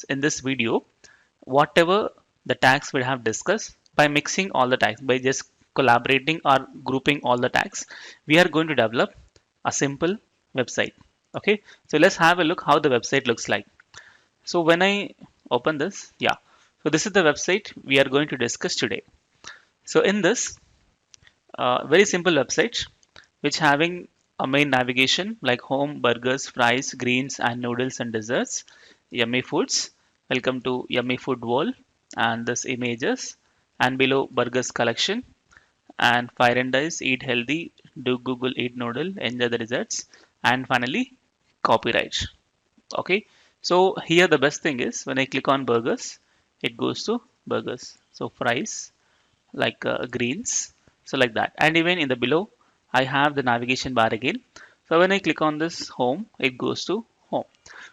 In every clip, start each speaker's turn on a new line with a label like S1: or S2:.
S1: in this video, whatever the tags we have discussed, by mixing all the tags, by just collaborating or grouping all the tags, we are going to develop a simple website. Okay, so let's have a look how the website looks like. So when I open this, yeah, so this is the website we are going to discuss today. So in this very simple website, which having a main navigation like home, burgers, fries, greens, and noodles and desserts, yummy foods. Welcome to Yummy Food Wall, and this images, and below burgers collection, and fire and dice, eat healthy, do Google eat noodle, enjoy the desserts, and finally copyright. Okay, so here the best thing is when I click on burgers, it goes to burgers. So fries, like greens, so like that. And even in the below I have the navigation bar again. So when I click on this home, it goes to home.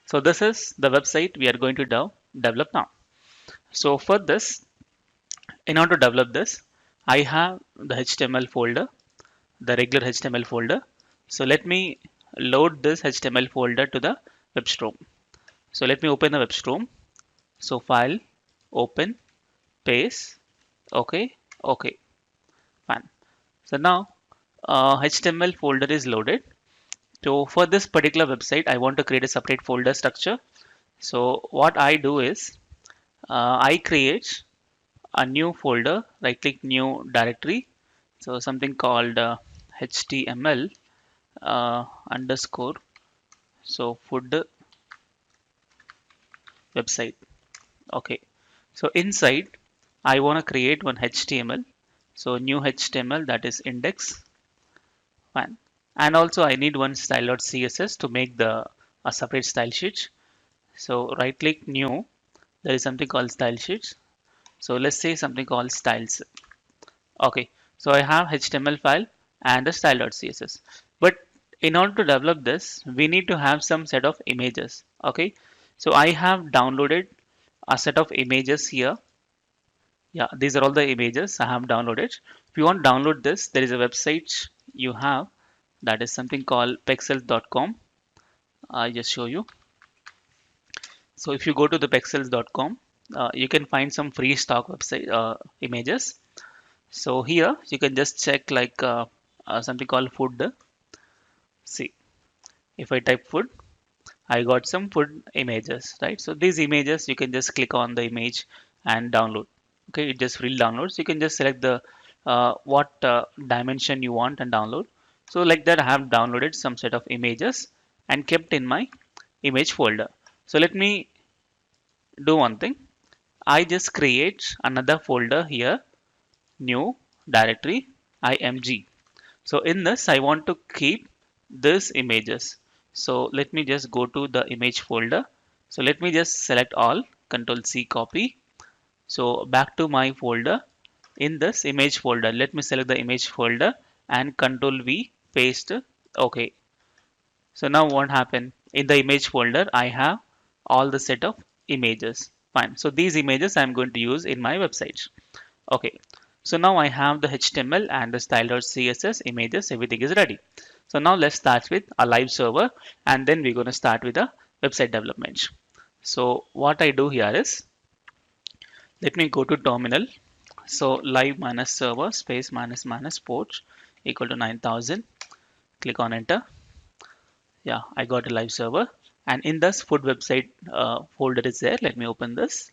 S1: So this is the website we are going to develop now. So for this, in order to develop this, I have the HTML folder, the regular HTML folder. So let me load this HTML folder to the WebStorm. So let me open the WebStorm. So file, open, paste, okay, okay, fine. So now HTML folder is loaded. So for this particular website, I want to create a separate folder structure. So what I do is I create a new folder, right click new directory. So something called HTML underscore so food website. Okay. So inside I want to create one HTML. So new HTML, that is index. Fine. And also I need one style.css to make the a separate style sheet. So right click new, there is something called style sheets. So let's say something called styles. Okay, so I have HTML file and the style.css. But in order to develop this, we need to have some set of images. Okay, so I have downloaded a set of images here. Yeah, these are all the images I have downloaded. If you want to download this, there is a website you have, that is something called pexels.com. I just show you. So if you go to the pexels.com, you can find some free stock website images. So here you can just check like something called food. See, if I type food, I got some food images, right? So these images you can just click on the image and download. Okay, it just free downloads. You can just select the what dimension you want and download. So like that, I have downloaded some set of images and kept in my image folder. So let me do one thing. I just create another folder here, new directory img. So in this I want to keep these images. So let me just go to the image folder. So let me just select all, control C copy. So back to my folder. In this image folder, let me select the image folder and control V paste. Okay. So now what happened? In the image folder, I have all the set of images. Fine. So these images I'm going to use in my website. Okay. So now I have the HTML and the style.css images, everything is ready. So now let's start with a live server, and then we're going to start with the website development. So what I do here is, let me go to terminal. So live minus server space minus minus port equal to 9000. Click on enter. Yeah, I got a live server, and in this food website folder is there. Let me open this.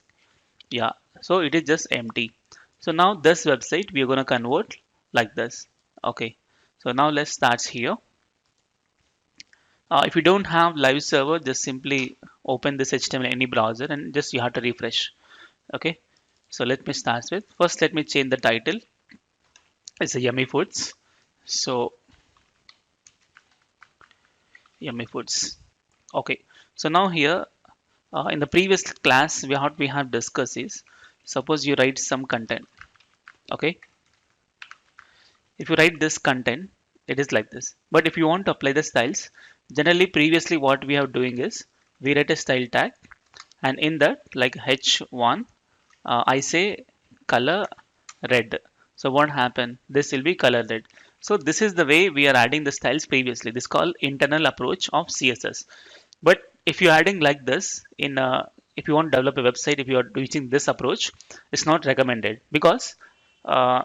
S1: Yeah, so it is just empty. So now this website we are going to convert like this. Okay, so now let's start here. If you don't have live server, just simply open this HTML in any browser and just you have to refresh. Okay, so let me start with, first let me change the title. It's a yummy foods. So yummy foods. Okay, so now here in the previous class what we have discussed is, suppose you write some content. Okay, if you write this content, it is like this. But if you want to apply the styles, generally previously what we have doing is, we write a style tag, and in that like h1 I say color red. So what happened, this will be color red. So this is the way we are adding the styles previously. This is called internal approach of CSS. But if you're adding like this in if you want to develop a website, if you are using this approach, it's not recommended because uh,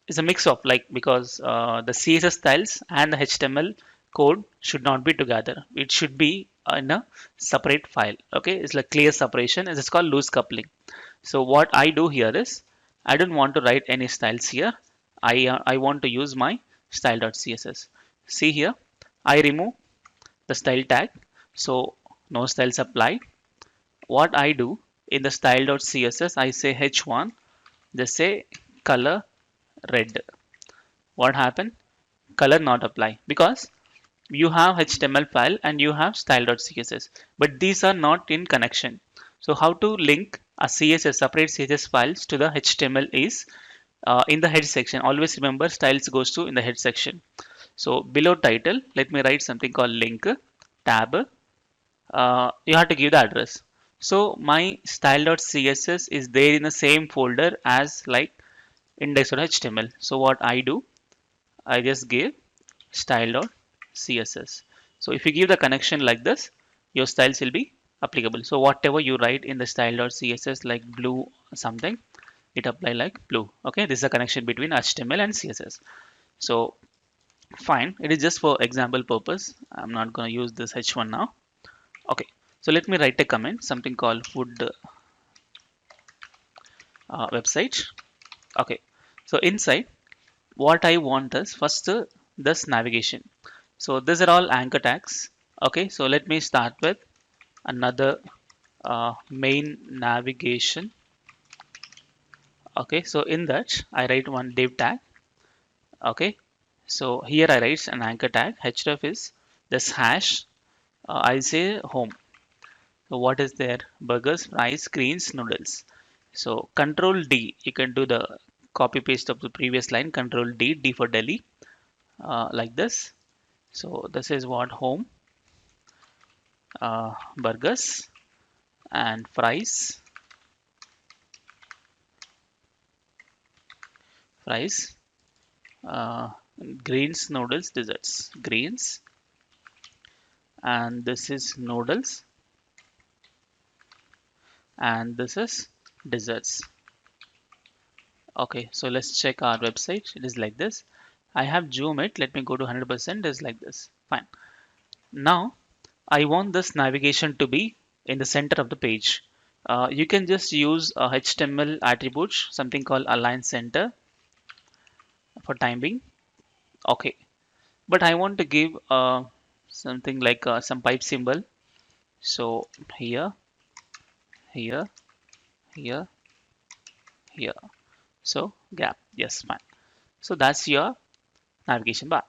S1: it's a mix of like because the CSS styles and the HTML code should not be together. It should be in a separate file. Okay, it's like clear separation. It's called loose coupling. So what I do here is I don't want to write any styles here. I want to use my style.css. See here, I remove the style tag. So no styles applied. What I do in the style.css, I say h1, just say color red. What happened? Color not apply because you have HTML file and you have style.css, but these are not in connection. So how to link a CSS separate CSS files to the HTML is in the head section. Always remember styles goes to in the head section. So below title, let me write something called link tab. You have to give the address. So my style.css is there in the same folder as like index.html. So what I do, I just give style.css. So if you give the connection like this, your styles will be applicable. So whatever you write in the style.css like blue something, it apply like blue. Okay, this is a connection between HTML and CSS. So fine, it is just for example purpose. I'm not going to use this h1 now. Okay, so let me write a comment, something called food website. Okay, so inside what I want is first this navigation. So these are all anchor tags. Okay, so let me start with another main navigation. Okay, so in that I write one div tag. Okay, so here I write an anchor tag. href is this hash. I say home. So what is there? Burgers, fries, greens, noodles. So Control D. You can do the copy paste of the previous line. Control D. D for Delhi. Like this. So this is what home. Burgers and fries, uh, greens, noodles, desserts, greens, and this is noodles, and this is desserts. Okay, so let's check our website. It is like this. I have zoom it. Let me go to 100%. It's like this. Fine. Now I want this navigation to be in the center of the page. You can just use a HTML attribute, something called align center for time being. Okay, but I want to give something like some pipe symbol. So here, here, here, here. So gap. Yes, fine. So that's your navigation bar.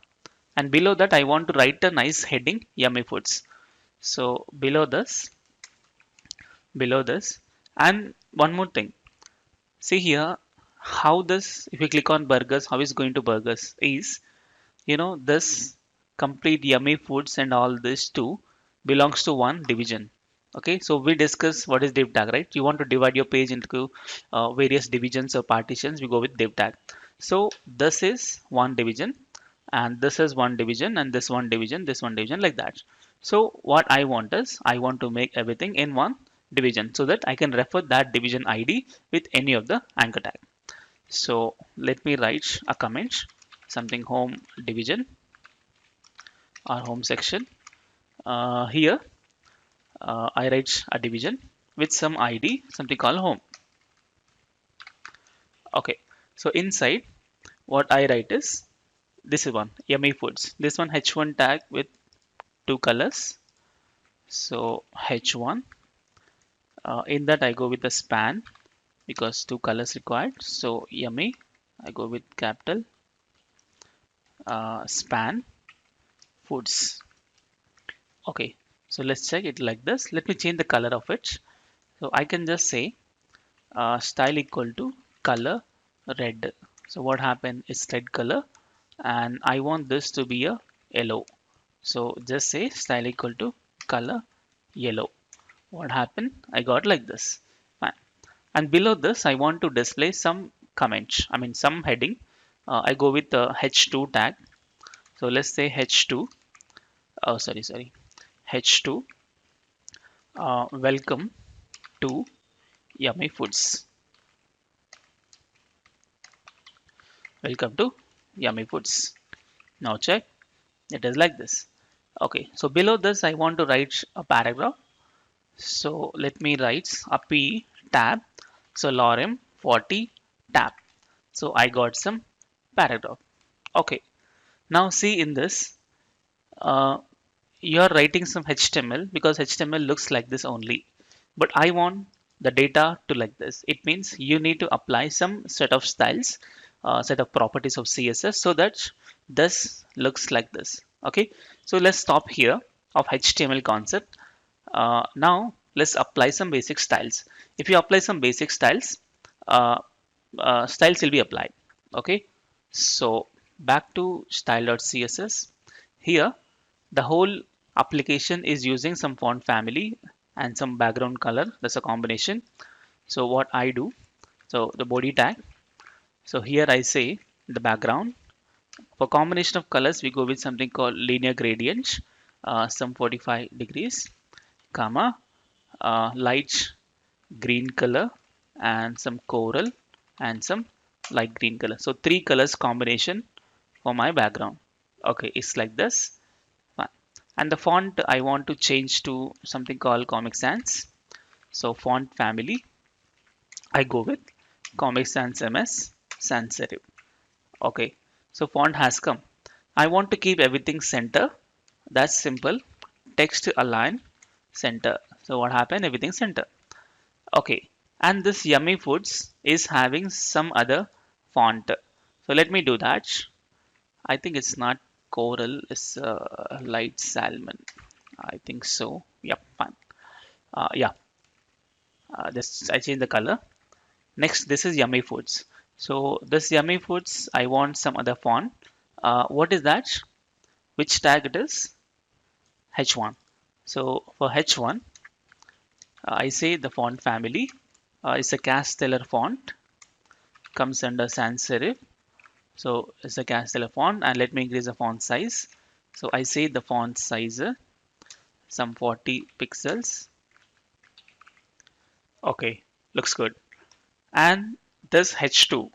S1: And below that, I want to write a nice heading, yummy foods. So below this, and one more thing. See here, how this, if you click on burgers, how is going to burgers is, this complete yummy foods and all this too belongs to one division. Okay, so we discuss what is div tag, right? You want to divide your page into various divisions or partitions, we go with div tag. So this is one division, and this is one division, and this one division, like that. So what I want is I want to make everything in one division so that I can refer that division ID with any of the anchor tag. So let me write a comment, something home division or home section. Here I write a division with some ID, something called home. Okay, so inside what I write is this is one yummy foods. This one h1 tag with two colors. So h1 in that I go with the span because two colors required. So yummy, I go with capital span foods. Okay, so let's check it like this. Let me change the color of it. So I can just say style equal to color red. So what happened is red color, and I want this to be a yellow. So just say style equal to color yellow. What happened? I got like this. Fine. And below this, I want to display some comments. I mean some heading. I go with the h2 tag. So let's say h2. Oh, sorry. h2 welcome to Yummy Foods. Welcome to Yummy Foods. Now check, it is like this. Okay, so below this I want to write a paragraph. So let me write a P tab. So lorem 40 tab. So I got some paragraph. Okay, now see in this, uh, you're writing some HTML because HTML looks like this only. But I want the data to like this. It means you need to apply some set of styles, set of properties of CSS so that this looks like this. Okay, so let's stop here of HTML concept. Now let's apply some basic styles. If you apply some basic styles, uh, styles will be applied. Okay, so back to style.css. Here the whole application is using some font family and some background color. That's a combination. So what I do, so the body tag, so here I say the background. For combination of colors we go with something called linear gradient, some 45 degrees, comma, light green color and some coral and some light green color. So three colors combination for my background. Okay, it's like this. Fine. And the font I want to change to something called Comic Sans. So font family I go with Comic Sans MS Sans Serif. Okay, so font has come. I want to keep everything center. That's simple. Text align center. So what happened? Everything center. Okay, and this Yummy Foods is having some other font. So let me do that. I think it's not coral, it's light salmon. I think so. Yep, fine. Yeah, just I change the color. Next, this is Yummy Foods. So this Yummy Foods, I want some other font. What is that? Which tag it is? H1. So for H1, I say the font family is a Casteller font, comes under sans serif. So it's a Casteller font, and let me increase the font size. So I say the font size some 40 pixels. Okay, looks good. And this H2.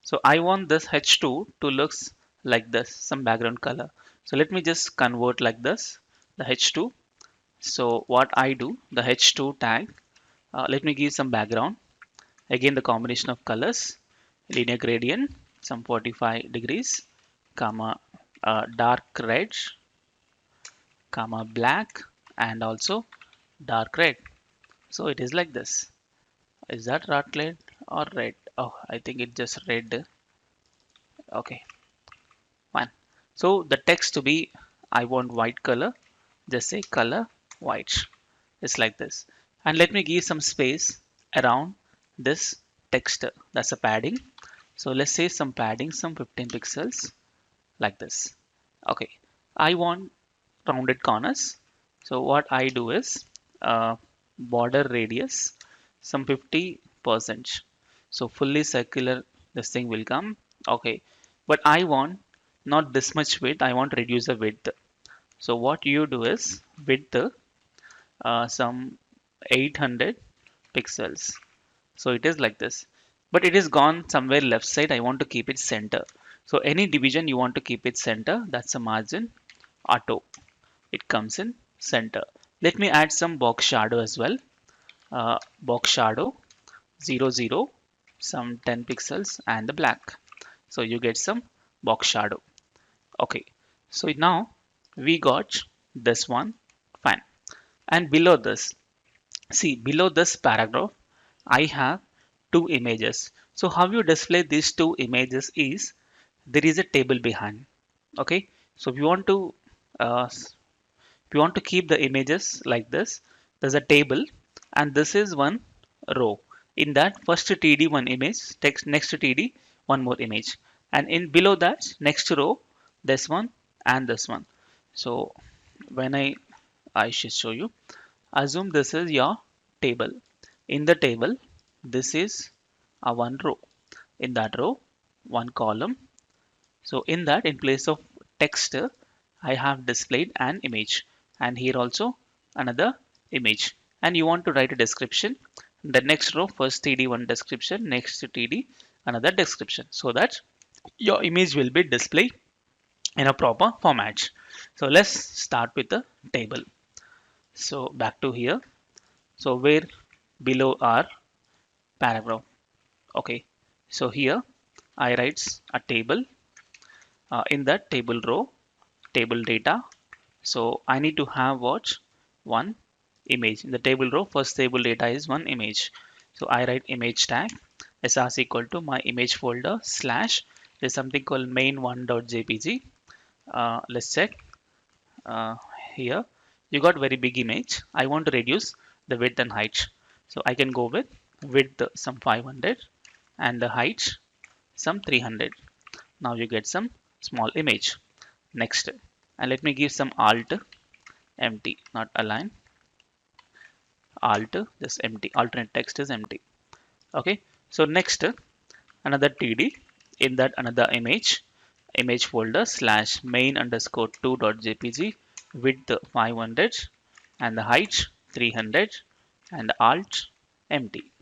S1: So I want this H2 to looks like this, some background color. So let me just convert like this, the H2. So what I do, the H2 tag, let me give some background. Again, the combination of colors, linear gradient, some 45 degrees, comma, dark red, comma, black, and also dark red. So it is like this. Is that dark red or red? Oh, I think it's just red. Okay, fine. So the text to be, I want white color. Just say color white. It's like this. And let me give some space around this text. That's a padding. So let's say some padding, some 15 pixels like this. Okay, I want rounded corners. So what I do is border radius some 50%. So fully circular this thing will come. Okay, but I want not this much width. I want to reduce the width. So what you do is width some 800 pixels. So it is like this, but it is gone somewhere left side. I want to keep it center. So any division you want to keep it center, that's a margin auto. It comes in center. Let me add some box shadow as well. Box shadow 00, some 10 pixels and the black. So you get some box shadow. Okay. So now we got this one. Fine. And below this, see below this paragraph, I have two images. So how you display these two images is there is a table behind. Okay. So if you want to keep the images like this, there's a table and this is one row. In that first TD one image, text next to TD one more image, and in below that next row this one and this one. So when I should show you, assume this is your table. In the table, this is a one row. In that row, one column. So in that, in place of text, I have displayed an image, and here also another image. And you want to write a description. the next row first TD one description, next TD another description, so that your image will be displayed in a proper format. So let's start with the table. So back to here. So where below our paragraph. Okay. So here I write a table. In that table row, table data. So I need to have what? One image. In the table row, first table data is one image. So I write image tag srs equal to my image folder slash there's something called main1.jpg. Let's check. uh, Here you got very big image. I want to reduce the width and height, so I can go with width some 500 and the height some 300. Now you get some small image. Next, and let me give some alt empty, not align, alt just empty, alternate text is empty. Okay, so next another td, in that another image folder slash main underscore 2.jpg, width 500 and the height 300 and the alt empty.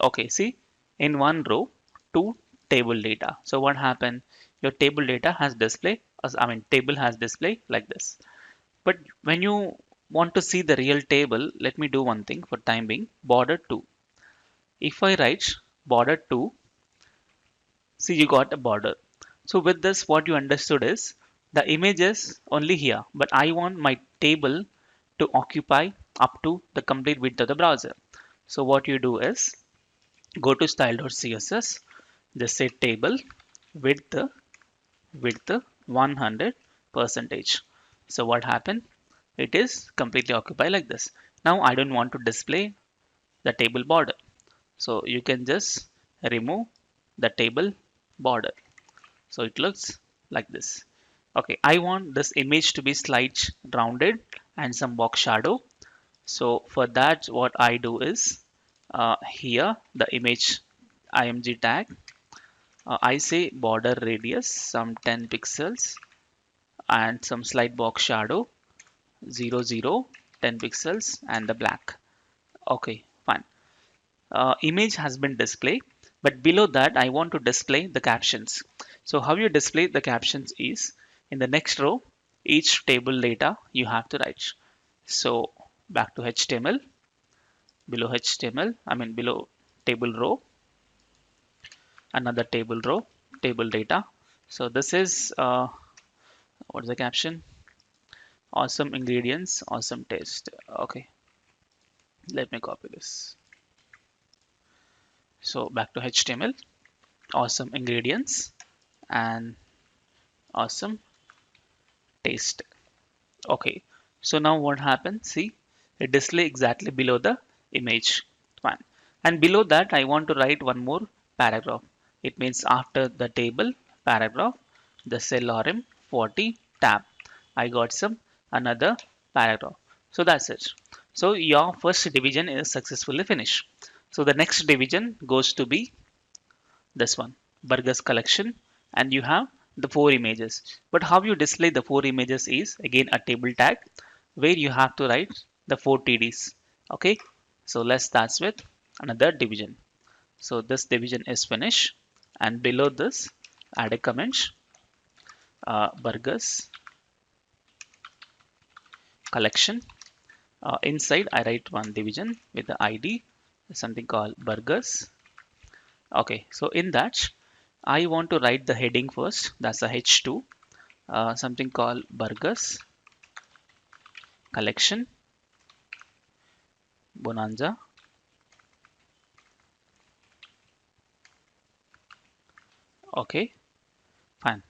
S1: Okay, see, in one row two table data. So what happened, your table data has display table has display like this. But when you want to see the real table, let me do one thing for time being, border 2. If I write border 2, see you got a border. So with this, what you understood is the image is only here, but I want my table to occupy up to the complete width of the browser. So what you do is go to style.css, just say table width 100 percentage. So what happened? It is completely occupied like this. Now I don't want to display the table border. So you can just remove the table border. So it looks like this. Okay, I want this image to be slight rounded and some box shadow. So for that, what I do is here the image img tag. I say border radius some 10 pixels and some slight box shadow 10 pixels and the black. Okay, fine. Image has been displayed, but below that I want to display the captions. So how you display the captions is in the next row, each table data you have to write. So back to HTML, below HTML, below table row, another table row, table data. So this is what's the caption? Awesome ingredients, awesome taste. Okay, let me copy this. So back to HTML, awesome ingredients and awesome taste. Okay, so now what happens? See, it display exactly below the image. Fine. And below that, I want to write one more paragraph. It means after the table paragraph, the cell rm 40 tab. I got some another paragraph. So that's it. So your first division is successfully finished. So the next division goes to be this one, burgers collection, and you have the four images. But how you display the four images is again a table tag where you have to write the four TDs. Okay, so let's start with another division. So this division is finished, and below this add a comment, burgers collection. Inside I write one division with the ID, something called burgers. Okay, so in that I want to write the heading first. That's a H2, something called burgers collection bonanza. Okay, fine.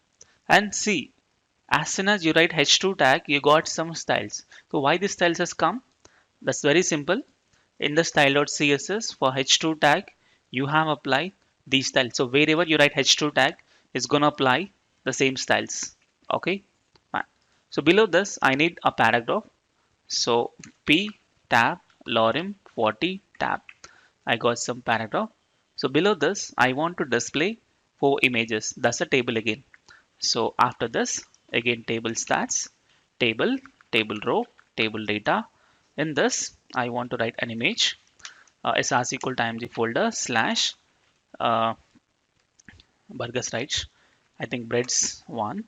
S1: And see, as soon as you write H2 tag, you got some styles. So why these styles has come? That's very simple. In the style.css for H2 tag, you have applied these styles. So wherever you write H2 tag, it's gonna apply the same styles. Okay, fine. So below this, I need a paragraph. So p tab lorem 40 tab. I got some paragraph. So below this, I want to display four images. That's a table again. So after this, again table stats, table, table row, table data. In this, I want to write an image. src times the folder slash uh, burgers rights. I think breads one,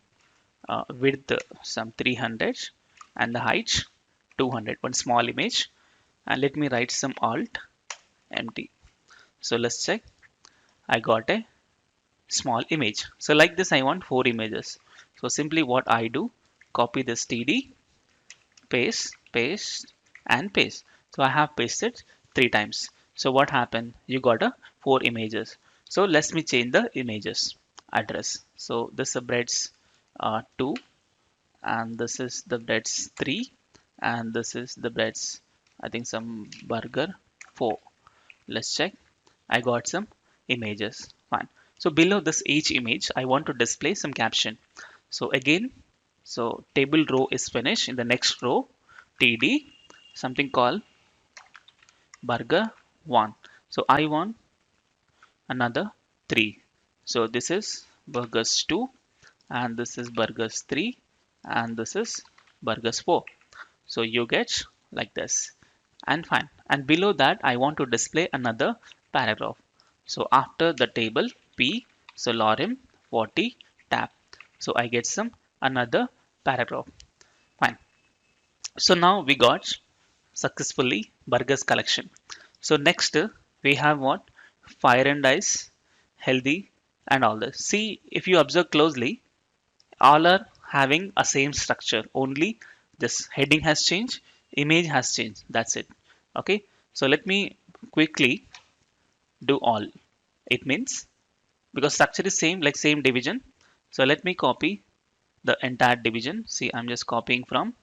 S1: width some 300 and the height 200. One small image, and let me write some alt empty. So let's check. I got a small image. So like this, I want 4 images. So simply what I do, copy this td, paste, paste, and paste. So I have pasted 3 times. So what happened? You got a 4 images. So let me change the images address. So this is breads 2, and this is the breads 3, and this is the breads, I think some burger 4. Let's check. I got some images. Fine. So below this each image, I want to display some caption. So again, so table row is finished. In the next row, td, something called burger 1. So I want another 3. So this is burgers 2, and this is burgers 3, and this is burgers 4. So you get like this. And fine. And below that, I want to display another paragraph. So after the table P, so lorem 40 tab. So I get some another paragraph. Fine. So now we got successfully burgers collection. So next we have what? Fire and ice, healthy, and all this. See, if you observe closely, all are having a same structure. Only this heading has changed, image has changed. That's it. Okay. So let me quickly do all. It means because structure is same, like same division. So let me copy the entire division. See, I'm just copying from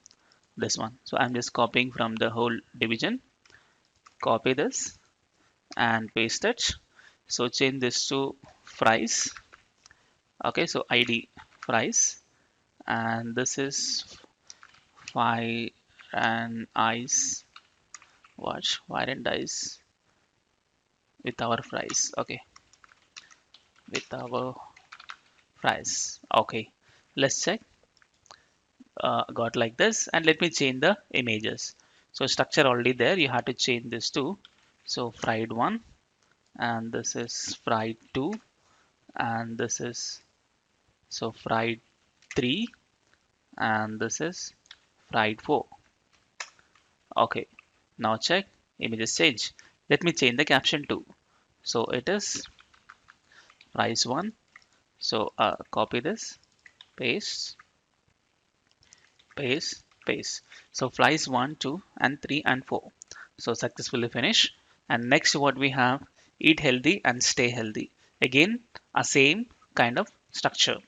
S1: this one. So I'm just copying from the whole division. Copy this and paste it. So change this to fries. Okay, so ID fries, and this is fire and ice. Watch fire and ice with our fries. Okay, with our fries. Okay, let's check. Got like this, and let me change the images. So structure already there. You have to change this to so fried one, and this is fried two, and this is so fried three, and this is fried four. Okay, now check images change. Let me change the caption too. So it is fries one. So copy this, paste, paste, paste. So flies 1, 2, and 3 and 4. So successfully finish. And next what we have, eat healthy and stay healthy. Again, a same kind of structure.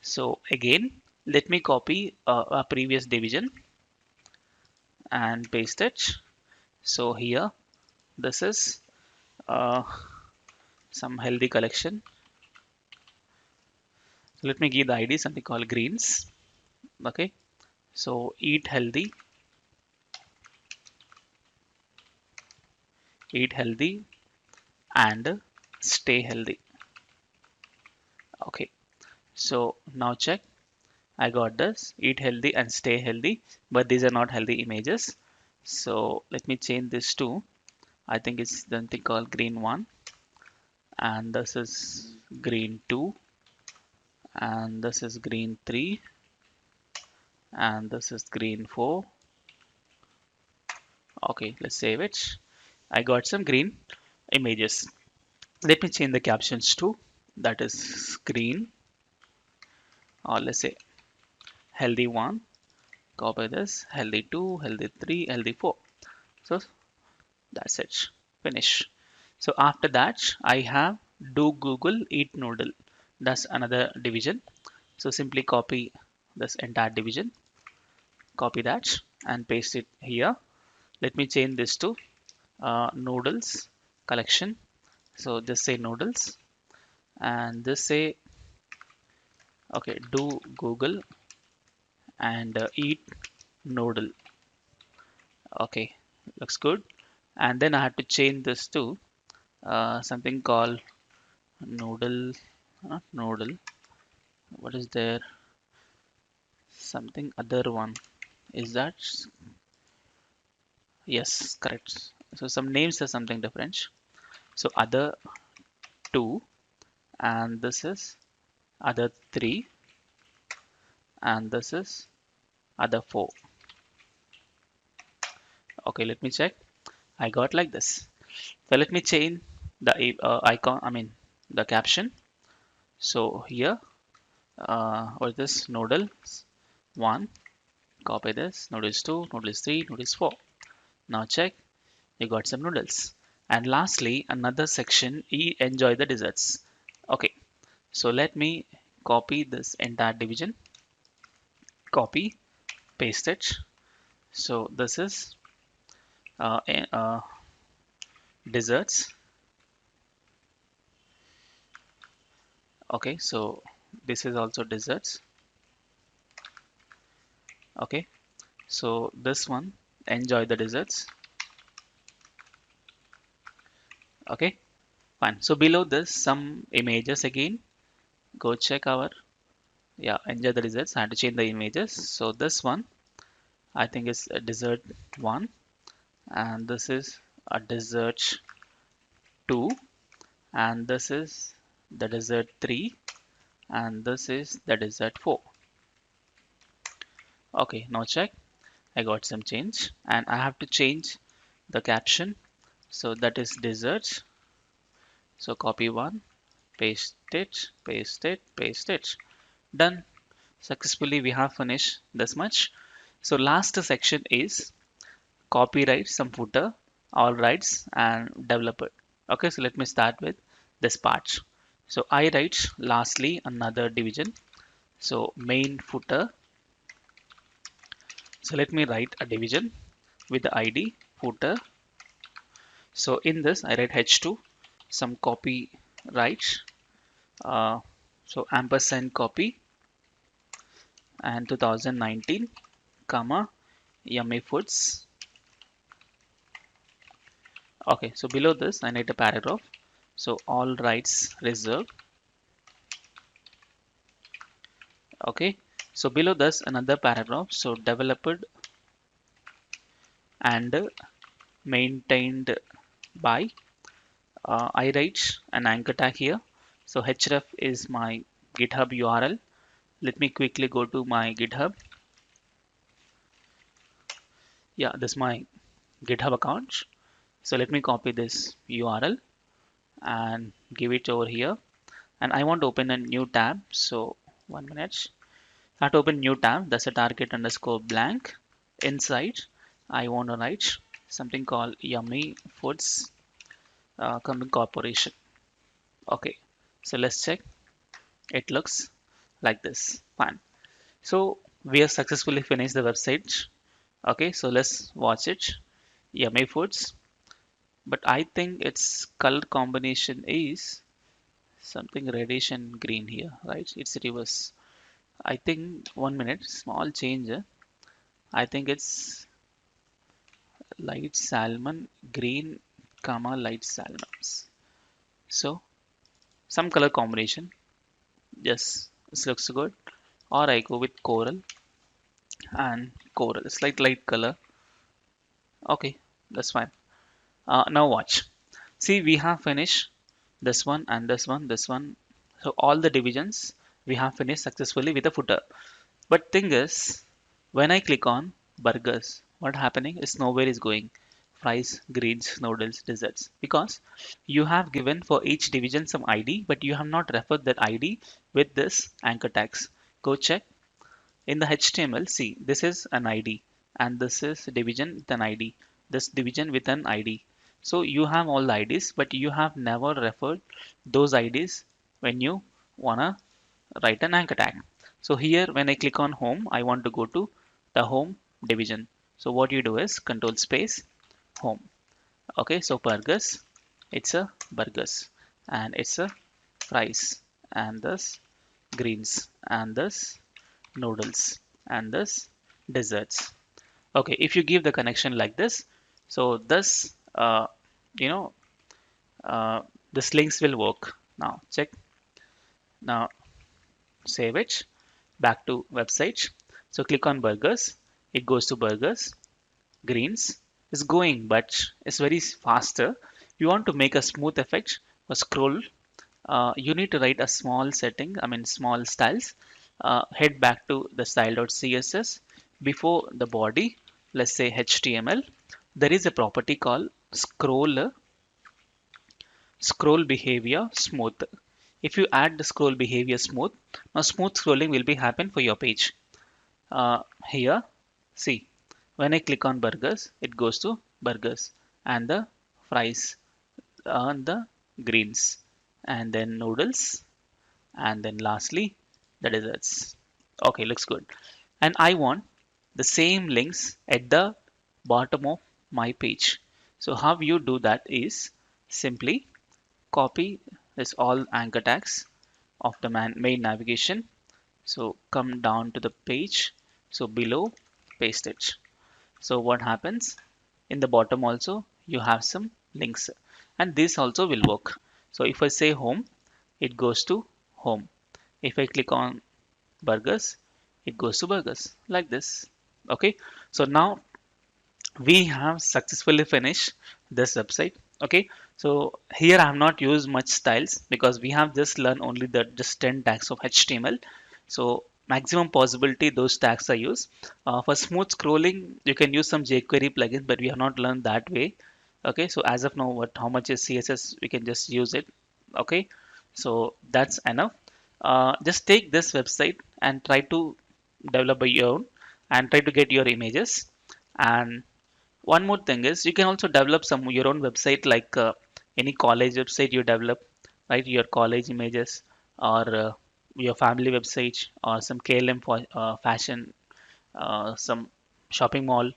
S1: So again, let me copy a previous division and paste it. So here, this is uh, some healthy collection. So let me give the ID something called greens. Okay. So eat healthy and stay healthy. Okay, so now check. I got this eat healthy and stay healthy, but these are not healthy images. So let me change this to, I think it's something called green 1, and this is green 2, and this is green 3, and this is green 4. Okay, let's save it. I got some green images. Let me change the captions to, that is green, or let's say healthy 1. Copy this, healthy 2, healthy 3, healthy 4. So that's it. Finish. So after that, I have do Google eat noodle. That's another division. So simply copy this entire division, copy that and paste it here. Let me change this to noodles collection. So just say noodles, and just say okay, do Google and eat noodle. Okay, looks good. And then I have to change this to something called noodle, not noodle. What is there? Something other one. Is that? Yes, correct. So some names are something different. So other 2, and this is other 3, and this is other 4. Okay, let me check. I got like this. So let me change the icon, I mean the caption. So here, or this nodal 1, copy this, nodals 2, nodals 3, nodals 4. Now check, you got some noodles. And lastly, another section, enjoy the desserts. Okay, so let me copy this entire division, copy, paste it. So this is desserts. Okay, so this is also desserts. Okay, so this one, enjoy the desserts. Okay, fine. So below this, some images again. Go check our, yeah, enjoy the desserts. I had to change the images. So this one, I think is a dessert 1, and this is a dessert 2, and this is the dessert 3, and this is the dessert 4. Okay, now check. I got some change, and I have to change the caption. So that is desserts. So copy one, paste it, paste it, paste it. Done. Successfully, we have finished this much. So last section is copyright some footer, all rights, and developer. Okay, so let me start with this part. So I write lastly another division. So main footer. So let me write a division with the ID footer. So in this I write h2, some copyright. Uh, so ampersand copy and 2019, comma, yummy foods. Okay, so below this I need a paragraph. So all rights reserved. Okay, so below this another paragraph. So developed and maintained by. I write an anchor tag here. So href is my GitHub URL. Let me quickly go to my GitHub. Yeah, this is my GitHub account. So let me copy this URL and give it over here. And I want to open a new tab. So 1 minute. I have to open new tab. That's a target underscore blank. Inside, I want to write something called Yummy Foods Company Corporation. Okay, so let's check. It looks like this. Fine. So we have successfully finished the website. Okay, so let's watch it. Yummy Foods. But I think its color combination is something reddish and green here, right? It's reverse. I think 1 minute, small change. I think it's light salmon, green, comma, light salmons. So some color combination. Yes, this looks good. Or I go with coral and coral, slight light color. Okay, that's fine. Now watch. See, we have finished this one and this one, this one. So all the divisions we have finished successfully with the footer. But thing is, when I click on burgers, what happening is nowhere is going. Fries, greens, noodles, desserts. Because you have given for each division some ID, but you have not referred that ID with this anchor tags. Go check in the HTML. See, this is an ID, and this is division with an ID. This division with an ID. So you have all the IDs, but you have never referred those IDs when you wanna write an anchor tag. So here when I click on home, I want to go to the home division. So what you do is control space home. Okay, so burgers, it's a burgers, and it's a fries, and this greens, and this noodles, and this desserts. Okay, if you give the connection like this, so this you know uh, this links will work. Now check. Now save it back to website. So click on burgers. It goes to burgers, greens. is going, but it's very faster. You want to make a smooth effect for scroll. You need to write a small setting, I mean small styles. Head back to the style.css before the body, let's say HTML. There is a property called scroll behavior smooth. If you add the scroll behavior smooth, now smooth scrolling will be happen for your page. Here, see, when I click on burgers, it goes to burgers and the fries and the greens and then noodles and then lastly the desserts. Okay, looks good. And I want the same links at the bottom of my page. So how you do that is simply copy this all anchor tags of the main navigation. So come down to the page. So below, paste it. So what happens in the bottom also you have some links and this also will work. So if I say home, it goes to home. If I click on burgers, it goes to burgers like this. Okay, so now we have successfully finished this website. Okay, so here I have not used much styles because we have just learned only the just 10 tags of HTML. So maximum possibility those tags are used. For smooth scrolling you can use some jQuery plugin, but we have not learned that way. Okay, so as of now what how much is CSS we can just use it. Okay, so that's enough. Just take this website and try to develop your own and try to get your images. And one more thing is you can also develop some your own website like any college website you develop, right? Your college images or your family website or some KLM for fashion, some shopping mall.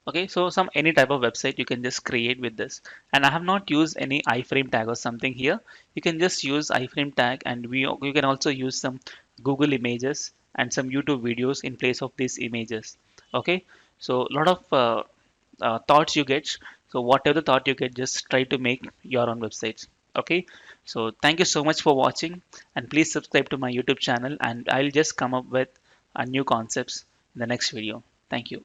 S1: Okay, so some any type of website you can just create with this. And I have not used any iframe tag or something here. You can just use iframe tag, and you can also use some Google images and some YouTube videos in place of these images. Okay, so a lot of thoughts you get. So whatever thought you get, just try to make your own websites. Okay, so thank you so much for watching, and please subscribe to my YouTube channel, and I'll just come up with a new concepts in the next video. Thank you.